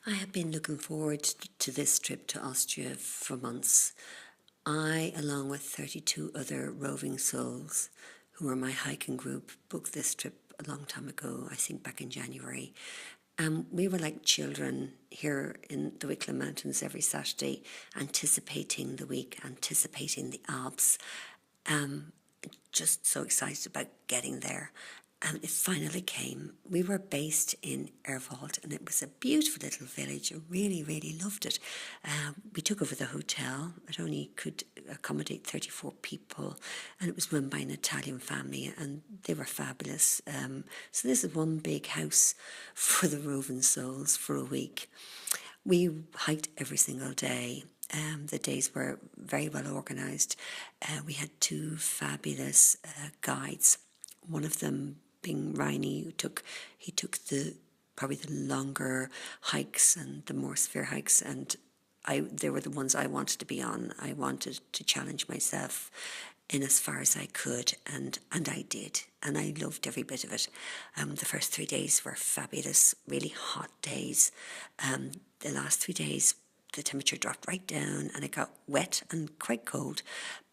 I have been looking forward to this trip to Austria for months. I, along with 32 other Roving Soles, who were my hiking group, booked this trip a long time ago, I think back in January. We were like children here in the Wicklow Mountains every Saturday, anticipating the week, anticipating the Alps. Just so excited about getting there. And it finally came. We were based in Ehwald, and it was a beautiful little village. I really, really loved it. We took over the hotel. It only could accommodate 34 people, and it was run by an Italian family, and they were fabulous. So this is one big house for the Roving Soles for a week. We hiked every single day. The days were very well organised. We had two fabulous guides. One of them being Riney, he took probably the longer hikes and the more severe hikes, and they were the ones I wanted to be on. I wanted to challenge myself in as far as I could, and I did, and I loved every bit of it. The first 3 days were fabulous, really hot days. The last 3 days, the temperature dropped right down, and it got wet and quite cold,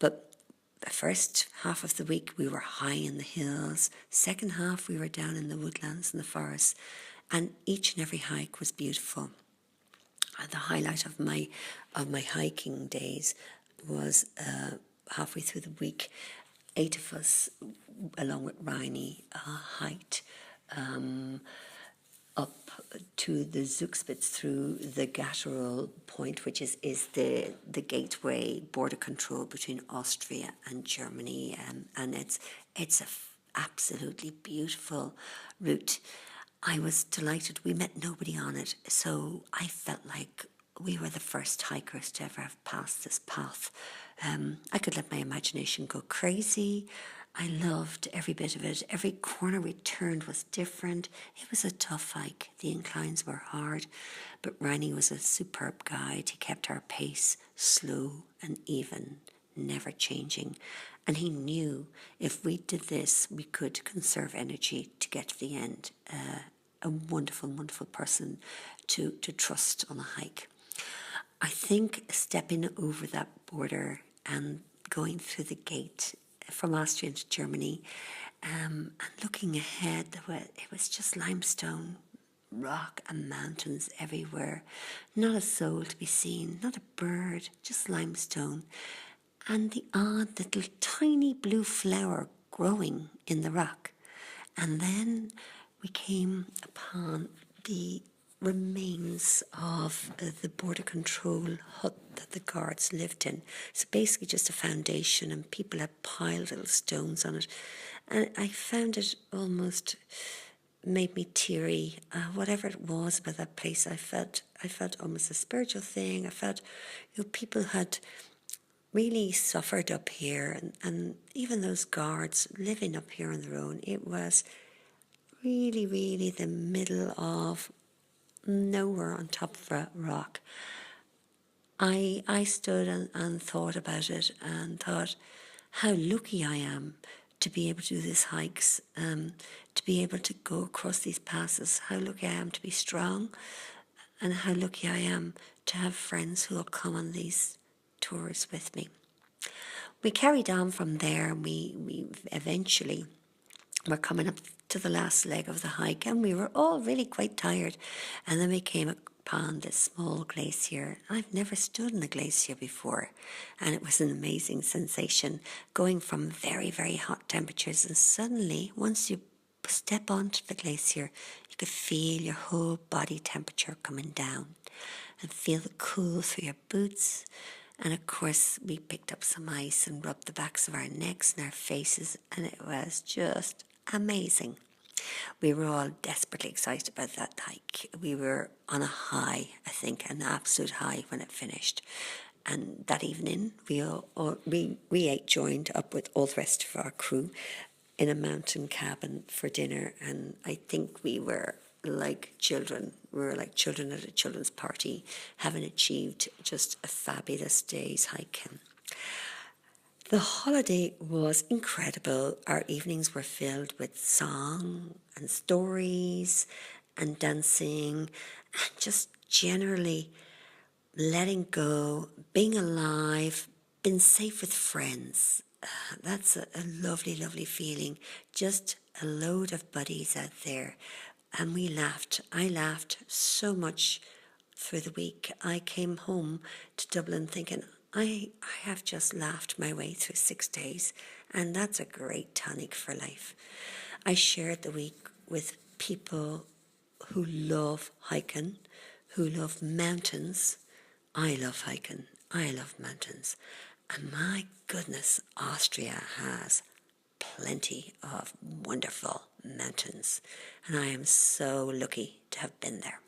but the first half of the week we were high in the hills. Second half we were down in the woodlands and the forests, and each and every hike was beautiful. The highlight of my hiking days was halfway through the week. 8 of us, along with Riney, hiked up to the Zugspitz through the Gatterl point, which is the gateway border control between Austria and Germany, and it's a absolutely beautiful route. I was delighted. We met nobody on it, so I felt like we were the first hikers to ever have passed this path. I could let my imagination go crazy. I loved every bit of it. Every corner we turned was different. It was a tough hike. The inclines were hard, but Riney was a superb guide. He kept our pace slow and even, never changing. And he knew if we did this, we could conserve energy to get to the end. A wonderful, wonderful person to trust on a hike. I think stepping over that border and going through the gate from Austria to Germany, and looking ahead, it was just limestone, rock and mountains everywhere. Not a soul to be seen, not a bird, just limestone. And the odd little tiny blue flower growing in the rock. And then we came upon the remains of the border control hut that the guards lived in. So basically just a foundation, and people had piled little stones on it. And I found it almost made me teary. Whatever it was about that place, I felt almost a spiritual thing. I felt, people had really suffered up here, and even those guards living up here on their own. It was really, really the middle of nowhere on top of a rock. I stood and thought about it and thought how lucky I am to be able to do these hikes, to be able to go across these passes, how lucky I am to be strong, and how lucky I am to have friends who will come on these tours with me. We carried on from there, and we eventually were coming up to the last leg of the hike, and we were all really quite tired. And then we came upon this small glacier. I've never stood in a glacier before, and it was an amazing sensation, going from very, very hot temperatures, and suddenly, once you step onto the glacier, you could feel your whole body temperature coming down and feel the cool through your boots. And of course, we picked up some ice and rubbed the backs of our necks and our faces, and it was just amazing. We were all desperately excited about that hike. We were on a high, I think, an absolute high when it finished. And that evening, we joined up with all the rest of our crew in a mountain cabin for dinner, and I think we were like children. We were like children at a children's party, having achieved just a fabulous day's hiking. The holiday was incredible. Our evenings were filled with song and stories and dancing and just generally letting go, being alive, being safe with friends. That's a lovely, lovely feeling. Just a load of buddies out there. And we laughed. I laughed so much through the week. I came home to Dublin thinking, I have just laughed my way through 6 days, and that's a great tonic for life. I shared the week with people who love hiking, who love mountains. I love hiking. I love mountains. And my goodness, Austria has plenty of wonderful mountains. And I am so lucky to have been there.